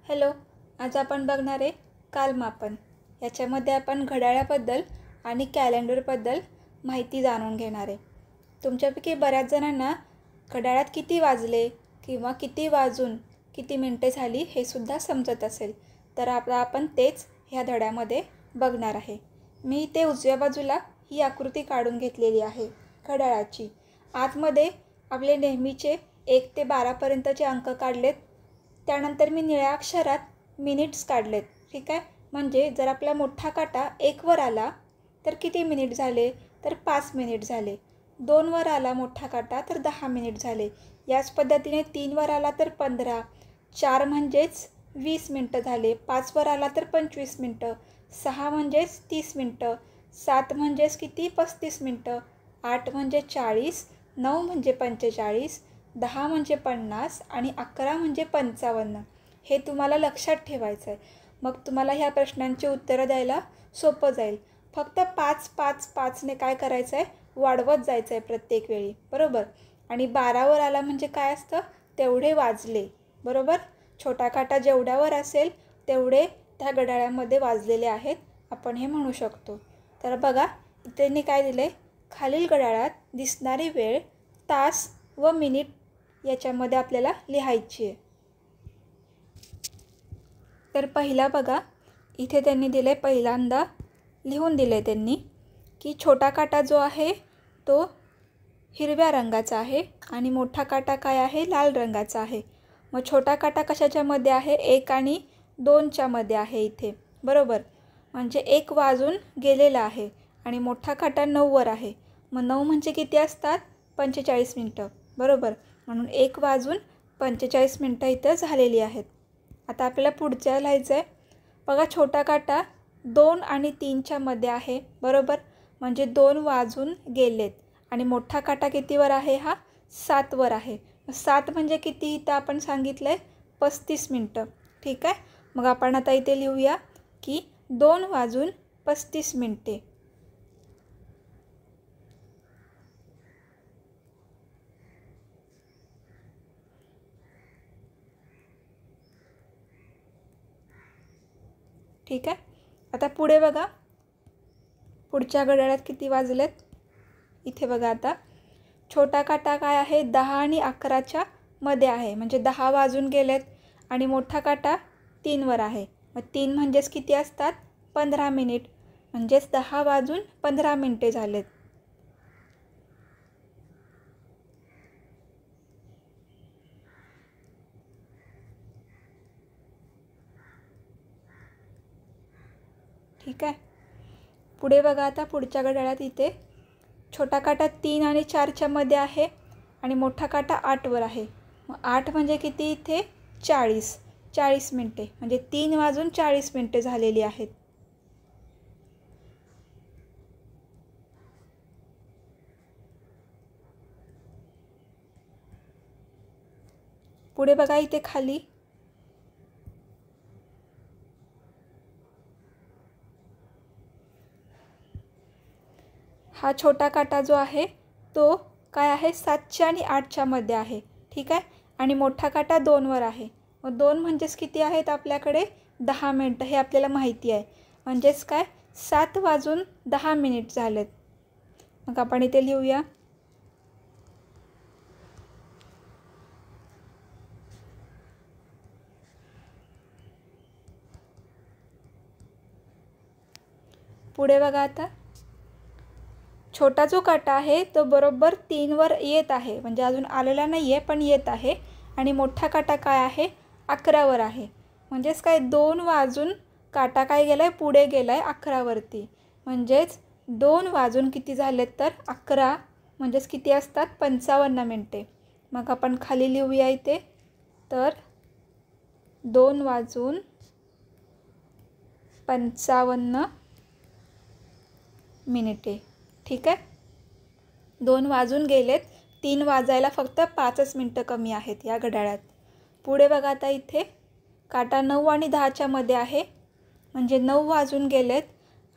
Hello, आज आपण बघणार आहे कालमापन. याच्यामध्ये आपण घड्याळाबद्दल आणि कॅलेंडरबद्दल माहिती जाणून घेणार आहे. तुमच्यापैकी बऱ्याच जणांना घड्याळात किती वाजले किंवा किती वाजून किती मिनटे झाली हे सुद्धा समजत असेल. तर आपण तेच ह्या धड्यामध्ये बघणार आहे. मी इथे उजव्या बाजूला ही आकृती काढून घेतलेली आहे घड्याळाची. आतमध्ये आपले नेहमीचे 1 ते 12 पर्यंतचे अंक काढलेत. त्यानंतर मी निळ्या अक्षरात मिनिट्स काढलेत. ठीक आहे, म्हणजे जर आपला मोठा काटा 1 वर आला तर किती मिनिट झाले, तर 5 मिनिट झाले. 2 वर आला मोठा काटा तर 10 मिनिट झाले. याच पद्धतीने 3 वर आला तर 15, 4 म्हणजेच 20 मिनटं झाले, 5 वर आला तर 25 मिनटं, 6 म्हणजेच 30 मिनटं, 7 म्हणजेच किती 35 मिनटं, 8 म्हणजे 40, 9 म्हणजे 45, 10 म्हणजे 50 आणि 11 म्हणजे 55. हे तुम्हाला लक्षात ठेवायचं आहे. मग तुम्हाला ह्या प्रश्नांची उत्तरं द्यायला सोपं जाईल. फक्त 5-5-5ने काय करायचं आहे, वाढवत जायचं आहे प्रत्येक वेळी, बरोबर. आणि 12 वर आला म्हणजे काय असतं, तेवढे वाजले, बरोबर. छोटा काटा जेवढ्यावर असेल तेवढे त्या घड्याळामध्ये वाजलेले आहेत, आपण हे म्हणू शकतो. तर बघा, त्यांनी काय दिले, खालील घड्याळात दिसणारी वेळ तास व मिनिट याच्यामध्ये आपल्याला लिहायची आहे. तर पहिला बघा, इथे त्यांनी दिले, पहिल्यांदा लिहून दिले त्यांनी की छोटा काटा जो आहे तो हिरव्या रंगाचा आहे आणि मोठा काटा काय आहे, लाल रंगाचा आहे. मग छोटा काटा कशाच्या मध्ये आहे, 1 आणि 2च्या मध्ये आहे इथे, बरोबर. म्हणजे 1 वाजून गेलेला आहे आणि मोठा काटा 9 वर आहे. मग 9 म्हणजे किती असतात, 45 मिनटं, बरोबर. म्हणून 1 वाजून 45 मिनटं इथं झालेली आहेत. आता आपल्याला पुढच्या लिहायचं आहे. बघा, छोटा काटा 2 आणि 3च्या मध्ये आहे, बरोबर. म्हणजे 2 वाजून गेलेत आणि मोठा काटा कितीवर आहे, हा 7 वर आहे. 7 म्हणजे किती इथं आपण सांगितलं आहे, 35 मिनटं. ठीक आहे, मग आपण आता इथे लिहूया की 2 वाजून 35 मिनटे. ठीक आहे, आता पुढे बघा, पुढच्या घड्याळात किती वाजलेत. इथे बघा, आता छोटा काटा काय आहे, 10 आणि 11च्या मध्ये आहे, म्हणजे 10 वाजून गेलेत आणि मोठा काटा 3 वर आहे. मग 3 म्हणजेच किती असतात, 15 मिनिट, म्हणजेच 10 वाजून 15 मिनटे झालेत. ठीक आहे, पुढे बघा, आता पुढच्या घड्याळात इथे छोटा काटा 3 आणि 4च्या मध्ये आहे आणि मोठा काटा 8 वर आहे. मग 8 म्हणजे किती इथे, 40 मिनटे, म्हणजे 3 वाजून 40 मिनटे झालेली आहेत. पुढे बघा, इथे खाली हा छोटा काटा जो आहे तो काय आहे, 7च्या आणि 8च्या मध्ये आहे. ठीक आहे, आणि मोठा काटा 2 वर आहे. मग 2 म्हणजेच किती आहेत आपल्याकडे, 10 मिनटं, हे आपल्याला माहिती आहे. म्हणजेच काय, 7 वाजून 10 मिनिट झालेत. मग आपण इथे लिहूया, पुढे बघा, आता छोटा जो काटा आहे तो बरोबर 3 वर येत आहे, म्हणजे अजून आलेला नाही आहे पण येत आहे. आणि मोठा काटा काय आहे, 11 वर आहे. म्हणजेच काय, 2 वाजून काटा काय गेला आहे, पुढे गेला आहे 11 वरती. म्हणजेच 2 वाजून किती झालेत, तर 11, म्हणजेच किती असतात, 55 मिनटे. मग आपण खाली लिहूया इथे, तर 2 वाजून 55 मिनिटे. ठीक आहे, 2 वाजून गेलेत, 3 वाजायला फक्त 5च मिनटं कमी आहेत या घड्याळात. पुढे बघा, आता इथे काटा 9 आणि 10च्या मध्ये आहे, म्हणजे 9 वाजून गेलेत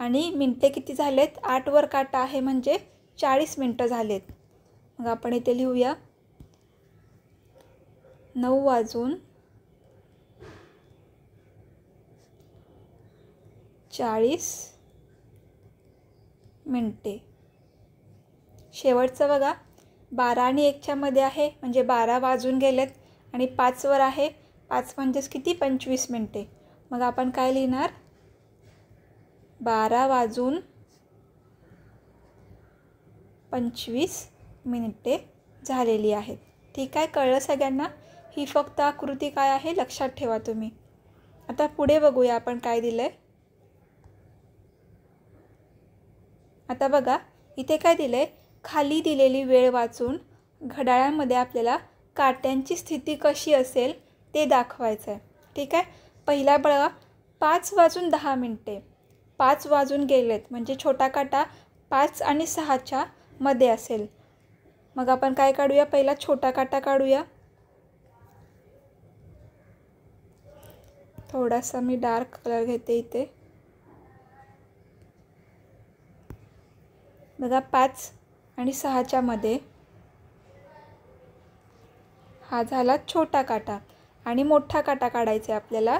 आणि मिनटे किती झालेत, 8 वर काटा आहे, म्हणजे 40 मिनटं झालेत. मग आपण इथे लिहूया, 9 वाजून 40 मिनटे. शेवटचं बघा, 12 आणि 1च्या मध्ये आहे म्हणजे 12 वाजून गेलेत आणि 5वर आहे. 5 म्हणजेच किती? 25 मिनटे. मग आपण काय लिहिणार? 12 वाजून 25 मिनिटे झालेली आहेत. ठीक आहे, कळलं सगळ्यांना? ही फक्त आकृती काय आहे लक्षात ठेवा तुम्ही. आता पुढे बघूया आपण काय दिलं आहे. आता बघा इथे काय दिलं आहे, खाली दिलेली वेळ वाचून घड्याळामध्ये आपल्याला काट्यांची स्थिती कशी असेल ते दाखवायचं आहे. ठीक आहे, पहिला बघा 5 वाजून 10 मिनटे. 5 वाजून गेलेत म्हणजे छोटा काटा 5 आणि 6च्या मध्ये असेल. मग आपण काय काढूया? पहिला छोटा काटा काढूया. थोडासा मी डार्क कलर घेते इथे. बघा 5 आणि 6च्या मध्ये हा झाला छोटा काटा आणि मोठा काटा काढायचा आहे आपल्याला.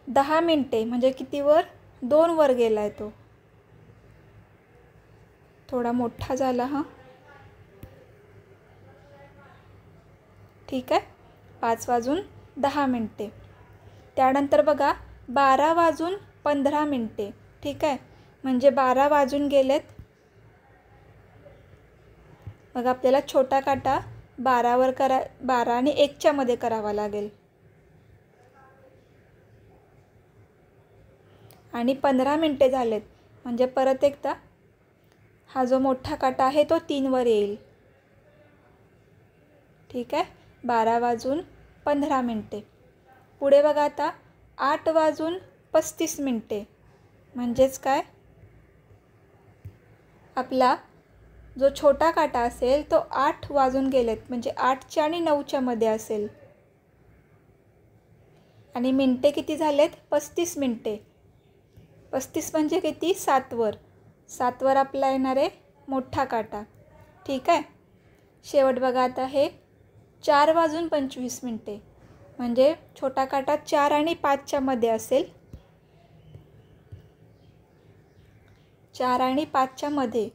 10 मिनटे म्हणजे किती वर? 2 वर गेला आहे तो. थोडा मोठा झाला हा. ठीक आहे, 5 वाजून 10 मिनटे. त्यानंतर बघा 12 वाजून 15 मिनटे. ठीक आहे, म्हणजे 12 वाजून गेलेत. मग आपल्याला छोटा काटा 12 आणि 1च्या मध्ये करावा लागेल. आणि 15 मिनटे झालेत म्हणजे परत एकदा हा जो मोठा काटा आहे तो 3 वर येईल. ठीक आहे, 12 वाजून 15 मिनटे. पुढे बघा आता 8 वाजून 35 मिनटे म्हणजेच काय? आपला जो छोटा काटा असेल तो 8 वाजून गेलेत म्हणजे 8च्या आणि 9च्या मध्ये असेल. आणि मिनटे किती झालेत? 35 मिनटे. 35 म्हणजे किती? 7 वर. 7 वर आपला येणार आहे मोठा काटा. ठीक आहे, शेवट बघा आता हे 4 वाजून 25 मिनटे म्हणजे छोटा काटा 4 आणि 5च्या मध्ये असेल. 4 आणि 5च्या मध्ये.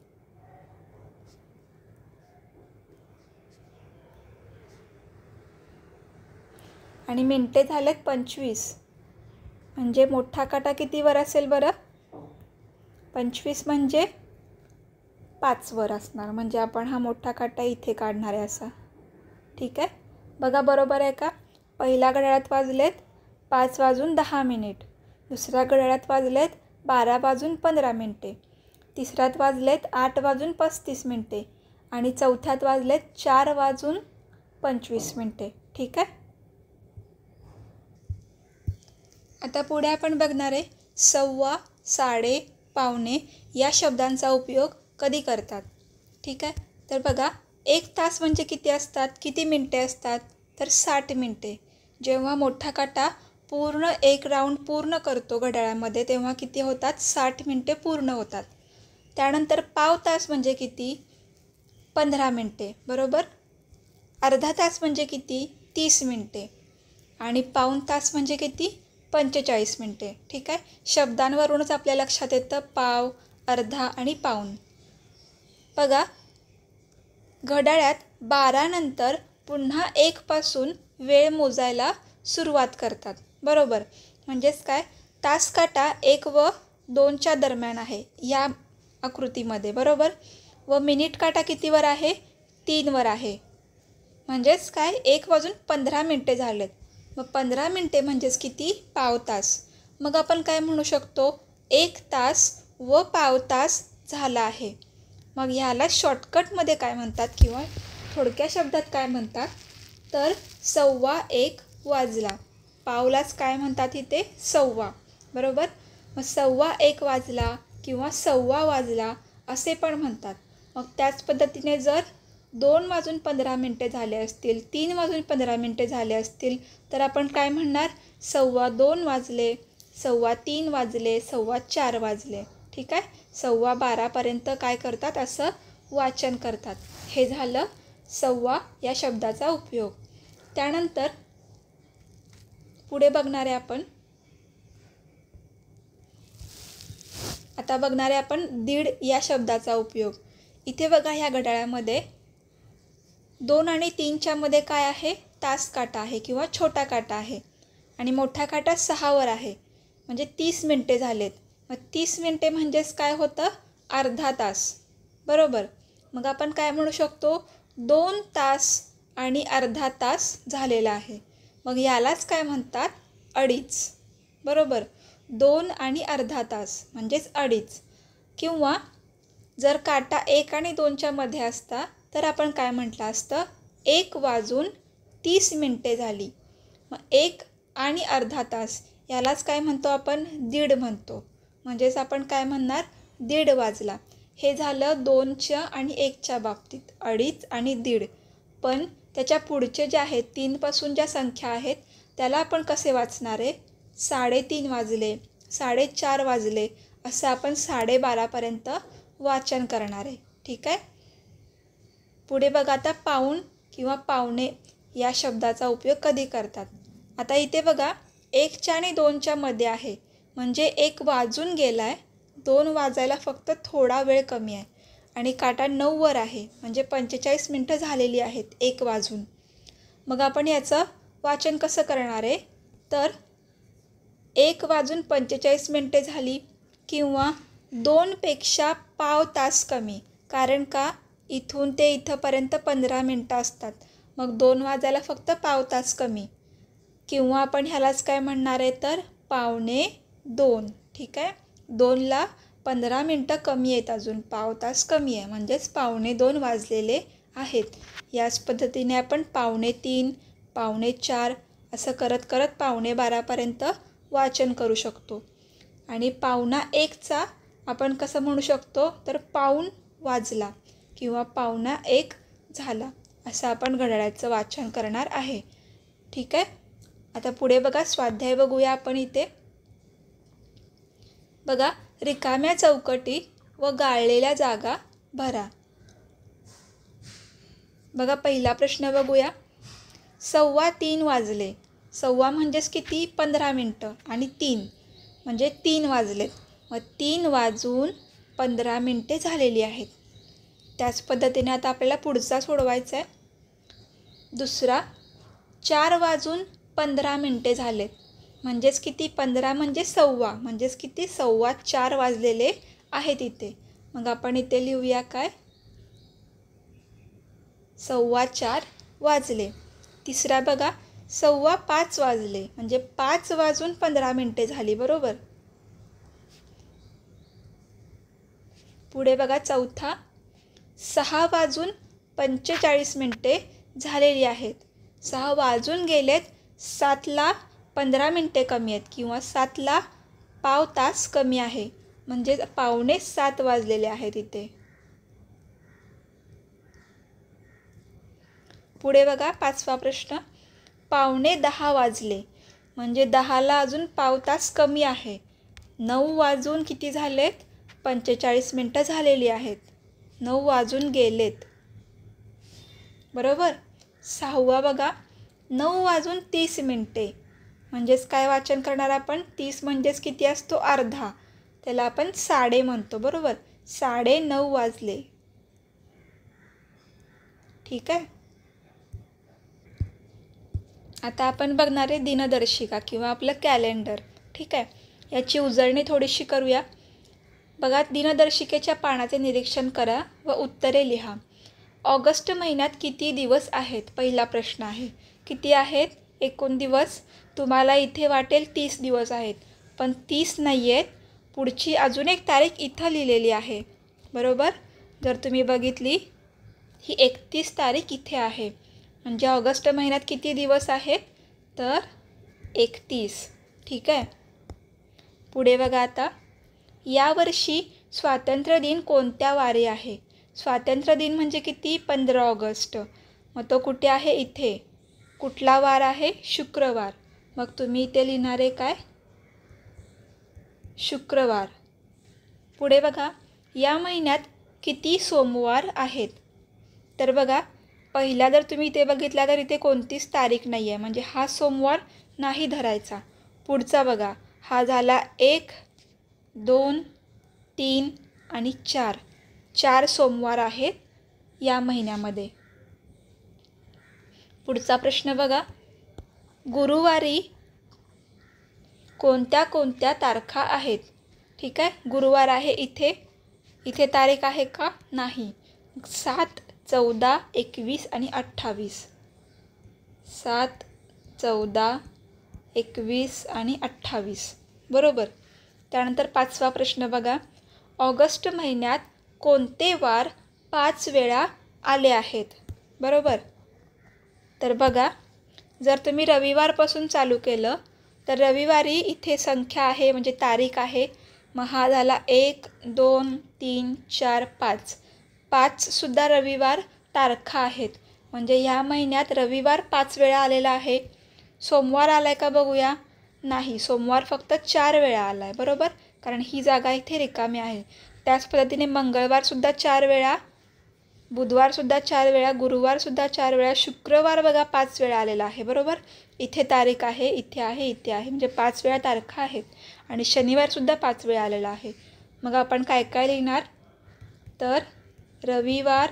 आणि मिनटे झालेत 25 म्हणजे मोठा काटा किती वर असेल बरं? 25 म्हणजे 5 वर असणार म्हणजे आपण हा मोठा काटा इथे काढणार आहे असा. ठीक आहे, बघा बरोबर आहे का? पहिल्या घड्याळात वाजलेत 5 वाजून 10 मिनिट. दुसऱ्या घड्याळात वाजलेत 12 वाजून 15 मिनटे. तिसऱ्यात वाजलेत 8 वाजून 35 मिनटे. आणि चौथ्यात वाजलेत 4 वाजून 25 मिनटे. ठीक आहे, आता पुढे आपण बघणार आहे सव्वा, साडे, पावणे या शब्दांचा उपयोग कधी करतात. ठीक आहे, तर बघा 1 तास म्हणजे किती असतात? किती मिनटे असतात? तर 60 मिनटे. जेव्हा मोठा काटा पूर्ण एक राऊंड पूर्ण करतो घड्याळामध्ये तेव्हा किती होतात? 60 मिनटे पूर्ण होतात. त्यानंतर पाव तास म्हणजे किती? 15 मिनटे. बरोबर. अर्धा तास म्हणजे किती? 30 मिनटे. आणि पाऊण तास म्हणजे किती? 45 मिनटे. ठीक आहे, शब्दांवरूनच आपल्या लक्षात येतं पाव, अर्धा आणि पाऊण. बघा घड्याळात 12 नंतर पुन्हा 1 पासून वेळ मोजायला सुरुवात करतात. बरोबर, म्हणजेच काय? तास काटा 1 व 2च्या दरम्यान आहे या आकृतीमध्ये. बरोबर, व मिनिट काटा कितीवर आहे? 3 वर आहे. म्हणजेच काय? 1 वाजून 15 मिनटे झालेत. मग 15 मिनटे म्हणजेच किती? पाव तास. मग आपण काय म्हणू शकतो? 1 तास व पाव तास झाला आहे. मग ह्याला शॉर्टकटमध्ये काय म्हणतात किंवा थोडक्या शब्दात काय म्हणतात? तर 1:15 वाजला. पावलाच काय म्हणतात इथे? सव्वा. बरोबर, मग 1:15 वाजला किंवा सव्वा वाजला असे पण म्हणतात. मग त्याच पद्धतीने जर 2 वाजून 15 मिनटे झाले असतील, 3 वाजून 15 मिनटे झाले असतील तर आपण काय म्हणणार? 2:15 वाजले, 3:15 वाजले, 4:15 वाजले. ठीक आहे, 12:15पर्यंत काय करतात? असं वाचन करतात. हे झालं सव्वा या शब्दाचा उपयोग. त्यानंतर पुढे बघणार आहे आपण आता बघणार आहे आपण दीड या शब्दाचा उपयोग. इथे बघा ह्या घड्याळामध्ये 2 आणि 3च्या मध्ये काय आहे? तास काटा आहे किंवा छोटा काटा आहे आणि मोठा काटा 6वर आहे, म्हणजे 30 मिनटे झालेत. मग 30 मिनटे म्हणजेच काय होतं? अर्धा तास, बरोबर. मग आपण काय म्हणू शकतो? 2 तास आणि अर्धा तास झालेला आहे. मग यालाच काय म्हणतात? अडीच, बरोबर. 2 आणि अर्धा तास म्हणजेच अडीच. किंवा जर काटा 1 आणि 2च्या मध्ये असता तर आपण काय म्हटलं असतं? 1:30 मिनटे झाली. मग 1 आणि अर्धा तास यालाच काय म्हणतो आपण? दीड म्हणतो. म्हणजेच आपण काय म्हणणार? दीड वाजला. हे झालं 2च्या आणि 1च्या बाबतीत, अडीच आणि दीड. पण त्याच्या पुढचे जे आहेत 3पासून ज्या संख्या आहेत त्याला आपण कसे वाचणार आहे? 3:30 वाजले, 4:30 वाजले, असं आपण 12:30पर्यंत वाचन करणार आहे. ठीक आहे. पुढे बघा आता पाऊण किंवा पावणे या शब्दाचा उपयोग कधी करतात. आता इथे बघा 1च्या आणि 2च्या मध्ये आहे, म्हणजे 1 वाजून गेला आहे, 2 वाजायला फक्त थोडा वेळ कमी आहे आणि काटा 9वर आहे, म्हणजे 45 मिनटं झालेली आहेत 1 वाजून. मग आपण याचं वाचन कसं करणार आहे? तर 1:45 मिनटे झाली किंवा 2पेक्षा पाव तास कमी. कारण का? इथून ते इथंपर्यंत 15 मिनटं असतात, मग 2 वाजायला फक्त पाव तास कमी. किंवा आपण ह्यालाच काय म्हणणार आहे? तर 1:45. ठीक आहे. 2ला 15 मिनटं कमी आहेत, अजून पाव तास कमी आहे, म्हणजेच 1:45 वाजलेले आहेत. याच पद्धतीने आपण 1:45, 1:45 असं करत करत 1:45पर्यंत वाचन करू शकतो. आणि 1:15चा आपण कसं म्हणू शकतो? तर पाऊण वाजला किंवा 1:15 झाला, असं आपण घड्याळाचं वाचन करणार आहे. ठीक आहे. आता पुढे बघा स्वाध्याय बघूया आपण. इथे बघा, रिकाम्या चौकटी व गाळलेल्या जागा भरा. बघा पहिला प्रश्न बघूया. 3:15 वाजले. 3:15 म्हणजेच किती? 15 मिनटं आणि 3 म्हणजे 3 वाजलेत. मग 3 वाजून 15 मिनटे झालेली आहेत. त्याच पद्धतीने आता आपल्याला पुढचा सोडवायचा आहे. दुसरा 4 वाजून 15 मिनटे झालेत, म्हणजेच किती? 15 म्हणजे 1:15 म्हणजेच किती? 4:15 वाजलेले आहेत इथे. मग आपण इथे लिहूया काय? 4:15 वाजले. तिसरा बघा 4:15 वाजले, म्हणजे 5 वाजून 15 मिनटे झाली, बरोबर. पुढे बघा चौथा 6 वाजून 45 मिनटे झालेली आहेत. 6 वाजून गेलेत, 7ला 15 मिनटे कमी आहेत किंवा 7ला पाव तास कमी आहे, म्हणजे 6:45 वाजलेले आहेत इथे. पुढे बघा पाचवा प्रश्न. 9:15 वाजले, म्हणजे 10ला अजून पाव तास कमी आहे. 9 वाजून किती झालेत? 45 मिनटं झालेली आहेत. 9 वाजून गेलेत, बरोबर. 6वा बघा 9 वाजून 30 मिनटे, म्हणजेच काय वाचन करणार आपण? 30 म्हणजेच किती असतो? अर्धा. त्याला आपण 9:30 म्हणतो, बरोबर. 9:30 वाजले. ठीक आहे. आता आपण बघणार आहे दिनदर्शिका किंवा आपलं कॅलेंडर. ठीक आहे. याची उजळणी थोडीशी करूया. बघा, दिनदर्शिकेच्या पानाचे निरीक्षण करा व उत्तरे लिहा. ऑगस्ट महिन्यात किती दिवस आहेत? पहिला प्रश्न आहे. किती आहेत एकूण दिवस? तुम्हाला इथे वाटेल 30 दिवस आहेत, पण 30 नाही आहेत. पुढची अजून एक तारीख इथं लिहिलेली आहे, बरोबर. जर तुम्ही बघितली, ही 31 तारीख इथे आहे, म्हणजे ऑगस्ट महिन्यात किती दिवस आहेत? तर 31. ठीक आहे. पुढे बघा आता, यावर्षी स्वातंत्र्य दिन कोणत्या वारी आहे? स्वातंत्र्य दिन म्हणजे किती? 15 ऑगस्ट. मग तो कुठे आहे? इथे. कुठला वार आहे? शुक्रवार. मग तुम्ही इथे लिहिणार आहे काय? शुक्रवार. पुढे बघा, या महिन्यात किती सोमवार आहेत? तर बघा, पहिला जर तुम्ही इथे बघितला तर इथे कोणतीच तारीख नाही आहे, म्हणजे हा सोमवार नाही धरायचा. पुढचा बघा, हा झाला 1, 2, 3 आणि 4, 4 सोमवार आहेत या महिन्यामध्ये. पुढचा प्रश्न बघा. गुरुवारी कोणत्या कोणत्या तारखा आहेत? ठीक आहे, गुरुवार आहे इथे तारीख आहे का? नाही. 7, 14, 21 आणि 28. 7, 14, 21 आणि 28 बरोबर. त्यानंतर 5वा प्रश्न बघा. ऑगस्ट महिन्यात कोणते वार 5 वेळा आले आहेत? बरोबर. तर बघा, जर तुम्ही रविवारपासून चालू केलं तर रविवारी इथे संख्या आहे म्हणजे तारीख आहे. मग हा झाला 1, 2, 3, 4, 5. 5सुद्धा रविवार तारखा आहेत. म्हणजे ह्या महिन्यात रविवार 5 वेळा आलेला आहे. सोमवार आला आहे का बघूया? नाही, सोमवार फक्त 4 वेळा आला आहे. बरोबर, कारण ही जागा इथे रिकामी आहे. त्याच पद्धतीने मंगळवारसुद्धा 4 वेळा, बुधवारसुद्धा 4 वेळा, गुरुवारसुद्धा 4 वेळा, शुक्रवार बघा 5 वेळा आलेला आहे. बरोबर, इथे तारीख आहे, इथे आहे, इथे आहे, म्हणजे 5 वेळा तारखा आहेत. आणि शनिवारसुद्धा 5 वेळा आलेला आहे. मग आपण काय काय लिहिणार? तर रविवार,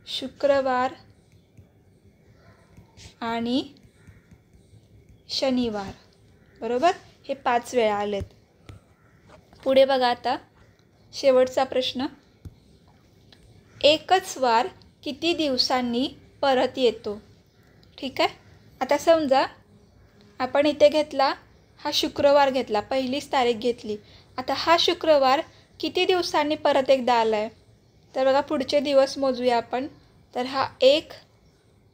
शुक्रवार आणि शनिवार. बरोबर, हे 5 वेळा आलेत. पुढे बघा आता शेवटचा प्रश्न. एकच वार किती दिवसांनी परत येतो? ठीक आहे, आता समजा आपण इथे घेतला, हा शुक्रवार घेतला, पहिलीच तारीख घेतली. आता हा शुक्रवार किती दिवसांनी परत एकदा आला आहे? तर बघा पुढचे दिवस मोजूया आपण. तर हा 1,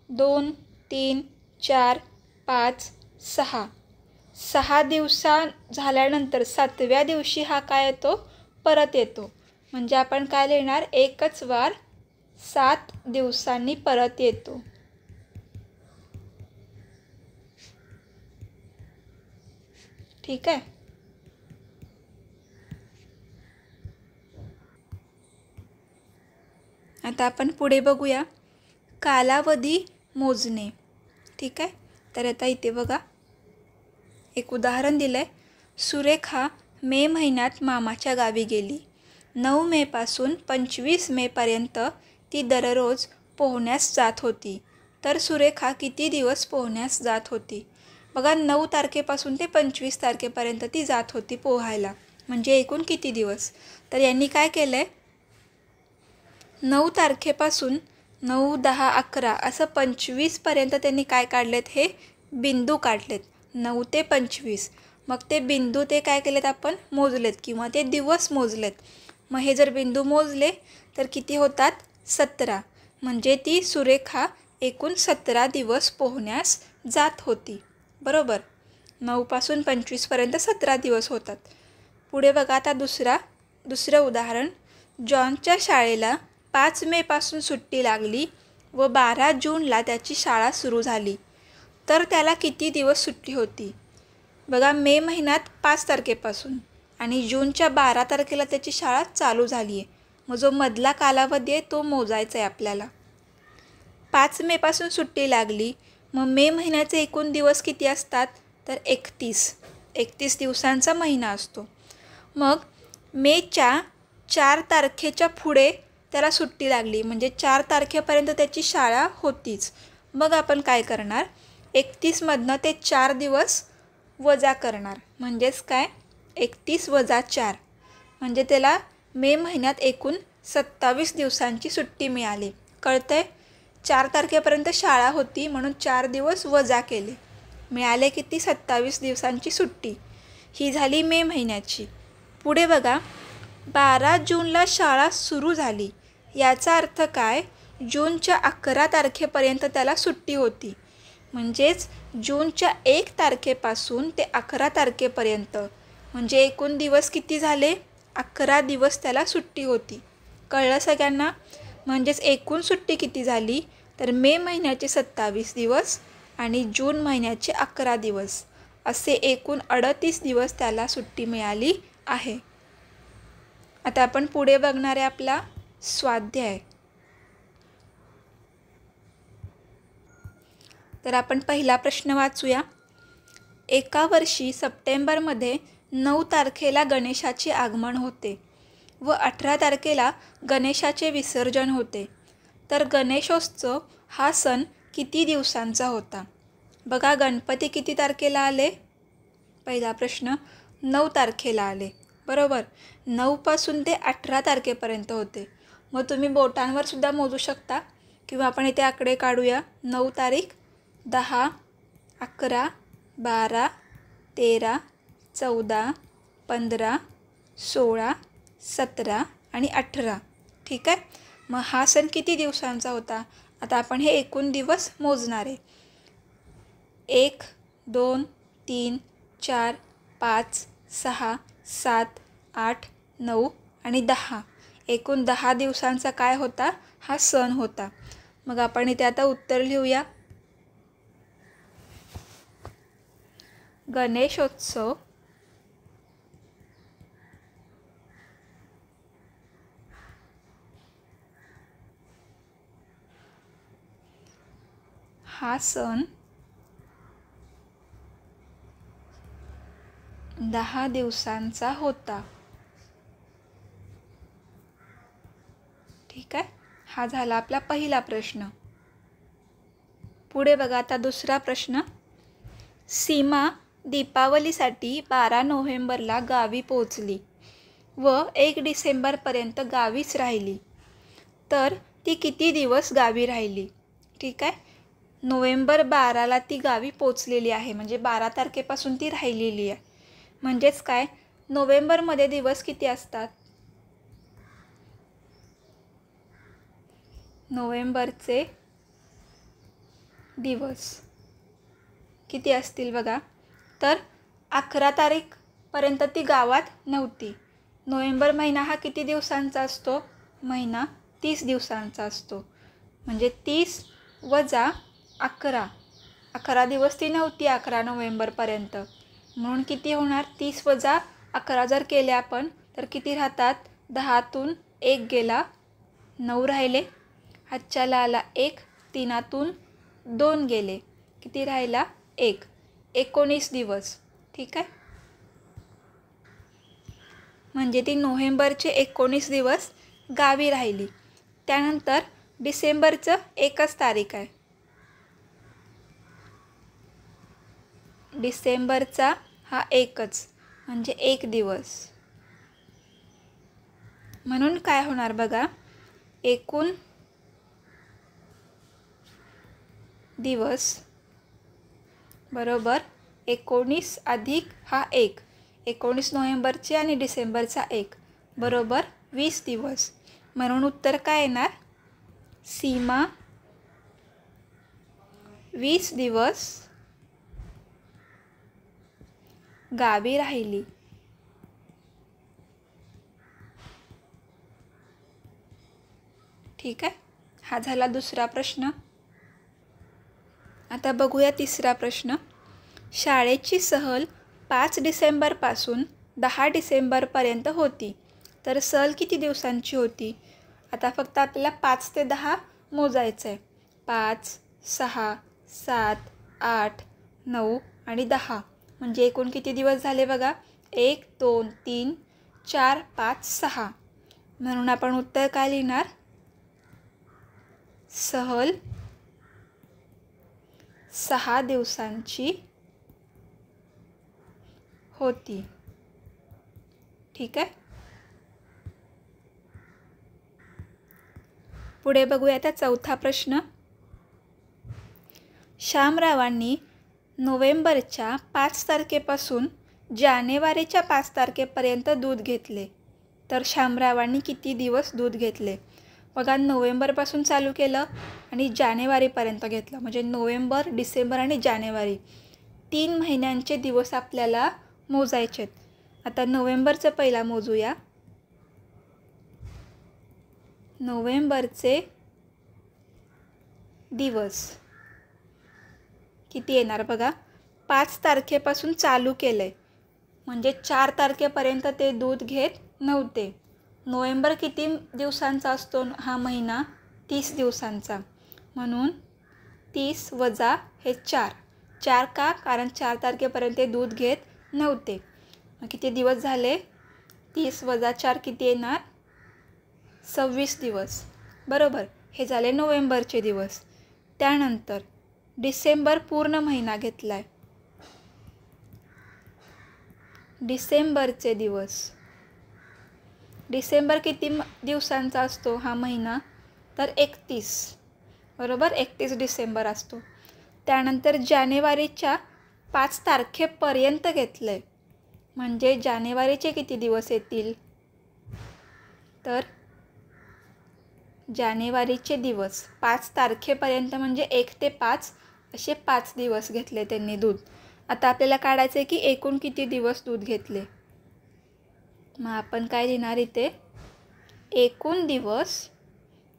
2, 3, 4, 5, 6. 6 दिवसा झाल्यानंतर 7व्या दिवशी हा काय येतो? परत येतो. म्हणजे आपण काय लिहिणार? एकच वार 7 दिवसांनी परत येतो. ठीक आहे. आता आपण पुढे बघूया कालावधी मोजणे. ठीक आहे, तर आता इथे बघा एक उदाहरण दिलं आहे. सुरेखा मे महिन्यात मामाच्या गावी गेली. 9 मेपासून 25 मेपर्यंत ती दररोज पोहण्यास जात होती. तर सुरेखा किती दिवस पोहण्यास जात होती? बघा 9 तारखेपासून ते 25 तारखेपर्यंत ती जात होती पोहायला, म्हणजे एकूण किती दिवस? तर यांनी काय केलं आहे, 9 तारखेपासून 9, 10, 11 असं 25पर्यंत त्यांनी काय काढलेत? हे बिंदू काढलेत. 9 ते 25. मग ते बिंदू ते काय केलेत? आपण मोजलेत किंवा ते दिवस मोजलेत. मग हे जर बिंदू मोजले तर किती होतात? 17. म्हणजे ती सुरेखा एकूण 17 दिवस पोहण्यास जात होती. बरोबर, 9 पासून 25पर्यंत 17 दिवस होतात. पुढे बघा आता दुसरं उदाहरण. जॉनच्या शाळेला 5 मेपासून सुट्टी लागली व 12 जूनला त्याची शाळा सुरू झाली. तर त्याला किती दिवस सुट्टी होती? बघा मे महिन्यात 5 तारखेपासून आणि जूनच्या 12 तारखेला त्याची शाळा चालू झाली आहे. मग जो मधला कालावधी आहे तो मोजायचा आहे आपल्याला. 5 मेपासून सुट्टी लागली, मग मे महिन्याचे एकूण दिवस किती असतात? तर 31 दिवसांचा महिना असतो. मग मेच्या 4 तारखेच्या पुढे त्याला सुट्टी लागली, म्हणजे 4 तारखेपर्यंत त्याची शाळा होतीच. मग आपण काय करणार? 31मधनं ते 4 दिवस वजा करणार. म्हणजेच काय? 31 वजा 4 म्हणजे त्याला मे महिन्यात एकूण 27 दिवसांची सुट्टी मिळाली. कळतंय? 4 तारखेपर्यंत शाळा होती म्हणून 4 दिवस वजा केले, मिळाले किती? 27 दिवसांची सुट्टी. ही झाली मे महिन्याची. पुढे बघा 12 जूनला शाळा सुरू झाली. याचा अर्थ काय? जूनच्या 11 तारखेपर्यंत त्याला सुट्टी होती. म्हणजेच जूनच्या 1 तारखेपासून ते 11 तारखेपर्यंत म्हणजे एकूण दिवस किती झाले? 11 दिवस त्याला सुट्टी होती. कळलं सगळ्यांना? म्हणजेच एकूण सुट्टी किती झाली? तर मे महिन्याचे 27 दिवस आणि जून महिन्याचे 11 दिवस असे एकूण 38 दिवस त्याला सुट्टी मिळाली आहे. आता आपण पुढे बघणार आहे आपला स्वाध्याय. तर आपण पहिला प्रश्न वाचूया. एका वर्षी सप्टेंबरमध्ये 9 तारखेला गणेशाचे आगमन होते व 18 तारखेला गणेशाचे विसर्जन होते. तर गणेशोत्सव हा सण किती दिवसांचा होता? बघा, गणपती किती तारखेला आले? पहिला प्रश्न 9 तारखेला आले, बरोबर. 9 पासून ते 18 तारखेपर्यंत होते. मग तुम्ही बोटांवर सुद्धा मोजू शकता किंवा आपण इथे आकडे काढूया. 9 तारीख, 10, 11, 12, 13, 14, 15, 16, 17 आणि 18. ठीक आहे. मग हा सण किती दिवसांचा होता? आता आपण हे एकूण दिवस मोजणार आहे. 1, 2, 3, 4, 5, 6, 7, 8, 9 आणि 10. एकूण 10 दिवसांचा काय होता? हा सण होता. मग आपण इथे आता उत्तर लिहूया. गणेशोत्सव हा सण 10 दिवसांचा होता. ठीक आहे. हा झाला आपला पहिला प्रश्न. पुढे बघा आता दुसरा प्रश्न. सीमा दीपावलीसाठी 12 नोव्हेंबरला गावी पोहोचली व 1 डिसेंबरपर्यंत गावीच राहिली. तर ती किती दिवस गावी राहिली? ठीक आहे. नोव्हेंबर 12ला ती गावी पोचलेली आहे, म्हणजे 12 तारखेपासून ती राहिलेली आहे. म्हणजेच काय, नोव्हेंबरमध्ये दिवस किती असतात? नोव्हेंबरचे दिवस किती असतील बघा. तर 11 तारीखपर्यंत ती गावात नव्हती. नोव्हेंबर महिना हा किती दिवसांचा असतो? महिना 30 दिवसांचा असतो. म्हणजे 30 वजा 11, 11 दिवस ती नव्हती 11 नोव्हेंबरपर्यंत. म्हणून किती होणार? 30 वजा 11 जर केले आपण तर किती राहतात? 10तून 1 गेला, 9 राहिले. हातच्याला आला 1, 3तून 2 गेले, किती राहिला? 1. 19 दिवस. ठीक आहे. म्हणजे ती नोव्हेंबरचे 19 दिवस गावी राहिली. त्यानंतर डिसेंबरचं 1च तारीख आहे. डिसेंबरचा हा 1च, म्हणजे 1 दिवस. म्हणून काय होणार बघा, एकूण दिवस बरोबर 19 अधिक हा 1, 19 नोव्हेंबरचे आणि डिसेंबरचा 1 बरोबर 20 दिवस. म्हणून उत्तर काय येणार? सीमा 20 दिवस गावी राहिली. ठीक आहे. हा झाला दुसरा प्रश्न. आता बघूया तिसरा प्रश्न. शाळेची सहल 5 डिसेंबरपासून 10 डिसेंबरपर्यंत होती. तर सहल किती दिवसांची होती? आता फक्त आपल्याला 5 ते 10 मोजायचं आहे. 5, 6, 7, 8, 9 आणि 10. म्हणजे एकूण किती दिवस झाले बघा? 1, 2, 3, 4, 5, 6. म्हणून आपण उत्तर काय लिहिणार? सहल 6 दिवसांची होती. ठीक आहे. पुढे बघूया आता चौथा प्रश्न. शामरावांनी नोव्हेंबरच्या 5 तारखेपासून जानेवारीच्या 5 तारखेपर्यंत दूध घेतले. तर शामरावांनी किती दिवस दूध घेतले? बघा, नोव्हेंबरपासून चालू केलं आणि जानेवारीपर्यंत घेतलं. म्हणजे नोव्हेंबर, डिसेंबर आणि जानेवारी 3 महिन्यांचे दिवस आपल्याला मोजायचे आहेत. आता नोव्हेंबरचं पहिला मोजूया. नोव्हेंबरचे दिवस किती येणार बघा? 5 तारखेपासून चालू केलं आहे, म्हणजे 4 तारखेपर्यंत ते दूध घेत नव्हते. नोव्हेंबर किती दिवसांचा असतो हा महिना? 30 दिवसांचा. म्हणून 30 वजा हे 4. 4 का? कारण 4 तारखेपर्यंत ते दूध घेत नव्हते. किती दिवस झाले? 30 + 4 किती येणार? 26 दिवस. बरोबर. हे झाले नोव्हेंबरचे दिवस. त्यानंतर डिसेंबर पूर्ण महिना घेतला आहे. डिसेंबरचे दिवस. डिसेंबर किती दिवसांचा असतो हा महिना? तर 31. बरोबर, 31 डिसेंबर असतो. त्यानंतर जानेवारीच्या 5 तारखेपर्यंत घेतलं आहे. म्हणजे जानेवारीचे किती दिवस येतील? तर जानेवारीचे दिवस 5 तारखेपर्यंत म्हणजे 1 ते 5 असे 5 दिवस घेतले त्यांनी दूध. आता आपल्याला काढायचं आहे की एकूण किती दिवस दूध घेतले. मग आपण काय लिहिणार इथे? एकूण दिवस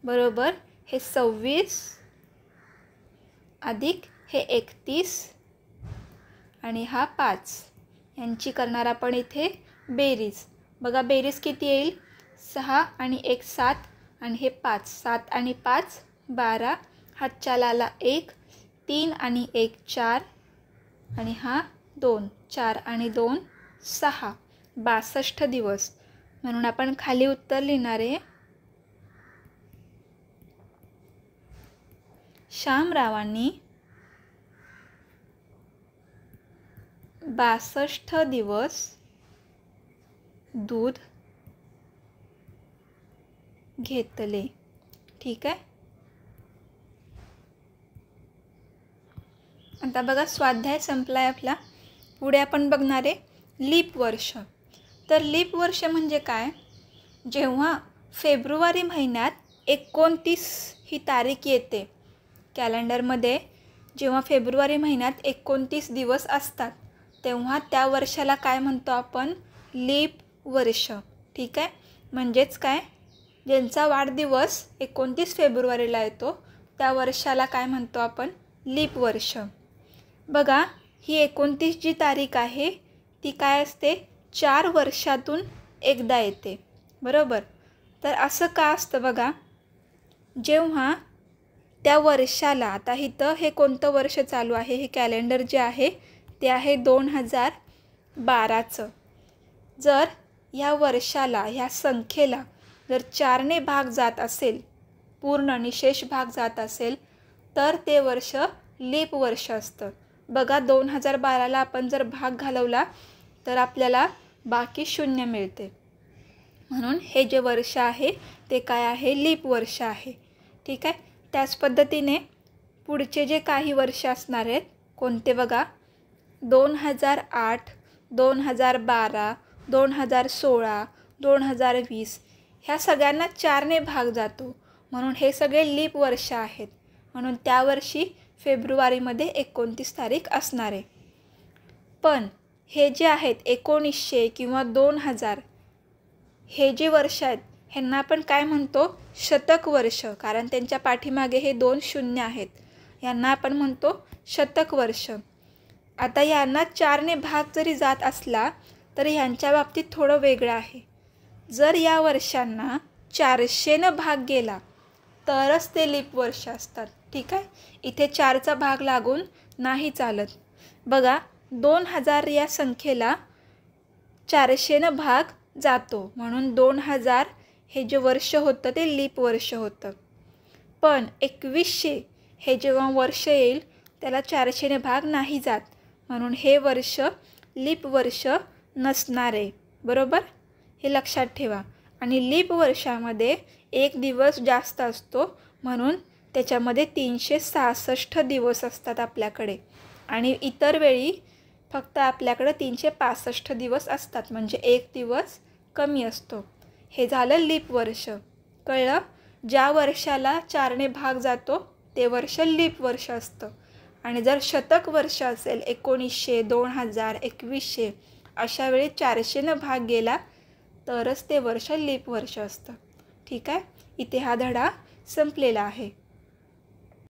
बरोबर हे 26 अधिक हे 31 आणि हा 5 यांची करणार आपण इथे बेरीज. बघा बेरीज किती येईल? 6 आणि 1 7 आणि हे 5. 7 आणि 5 12. हातच्याला आला 1. 3 आणि 1 4 आणि हा 2. 4 आणि 2 6. 62 दिवस. म्हणून आपण खाली उत्तर लिहिणार आहे शामरावांनी 62 दिवस दूध घेतले. ठीक आहे. आता बघा स्वाध्याय संपलाय आपला. पुढे आपण बघणार आहे लीप वर्ष. तर लीप वर्ष म्हणजे काय? जेव्हा फेब्रुवारी महिन्यात 29 ही तारीख येते कॅलेंडरमध्ये, जेव्हा फेब्रुवारी महिन्यात 29 दिवस असतात तेव्हा त्या वर्षाला काय म्हणतो आपण? लीप वर्ष. ठीक आहे. म्हणजेच काय? ज्यांचा वाढदिवस 29 फेब्रुवारीला येतो त्या वर्षाला काय म्हणतो आपण? लीप वर्ष. बघा ही 29 जी तारीख आहे ती काय असते? 4 वर्षातून एकदा येते. बरोबर. तर असं का असतं बघा? जेव्हा त्या वर्षाला, आता इथं हे कोणतं वर्ष चालू आहे? हे कॅलेंडर जे आहे ते आहे 2012चं. जर ह्या वर्षाला, ह्या संख्येला जर 4ने भाग जात असेल, पूर्ण निशेष भाग जात असेल तर ते वर्ष लीप वर्ष असतं. बघा 2012ला आपण जर भाग घालवला तर आपल्याला बाकी 0 मिळते. म्हणून हे जे वर्ष आहे ते काय आहे? लीप वर्ष आहे. ठीक आहे. त्याच पद्धतीने पुढचे जे काही वर्ष असणार आहेत कोणते बघा? 2008, 2012, 2016, 2020 ह्या सगळ्यांना 4ने भाग जातो. म्हणून हे सगळे लीप वर्ष आहेत. म्हणून त्या वर्षी फेब्रुवारीमध्ये 29 तारीख असणार आहे. पण हे जे आहेत 1900 किंवा 2000 हे जे वर्ष आहेत ह्यांना आपण काय म्हणतो? शतक वर्ष. कारण त्यांच्या पाठीमागे हे 2 शून्य आहेत. यांना आपण म्हणतो शतक वर्ष. आता यांना 4ने भाग जरी जात असला तरी ह्यांच्या बाबतीत थोडं वेगळं आहे. जर या वर्षांना 400 भाग गेला तरच ते लीप वर्ष असतात. ठीक आहे. इथे 4चा भाग लागून नाही चालत. बघा 2000 या संख्येला 400 भाग जातो म्हणून 2000 हे जे वर्ष होतं ते लीप वर्ष होतं. पण 2100 हे जेव्हा वर्ष येईल त्याला 400ने भाग नाही जात म्हणून हे वर्ष लीप वर्ष नसणार आहे. बरोबर. हे लक्षात ठेवा. आणि लीप वर्षामध्ये 1 दिवस जास्त असतो म्हणून त्याच्यामध्ये 366 दिवस असतात आपल्याकडे. आणि इतर वेळी फक्त आपल्याकडे 365 दिवस असतात. म्हणजे 1 दिवस कमी असतो. हे झालं लीप वर्ष. कळलं? ज्या वर्षाला 4ने भाग जातो ते वर्ष लीप वर्ष असतं. आणि जर शतक वर्ष असेल 1900, 2000, 2100 अशा वेळी 400ने भाग गेला तरच ते वर्ष लीप वर्ष असतं. ठीक आहे. इथे हा धडा संपलेला आहे.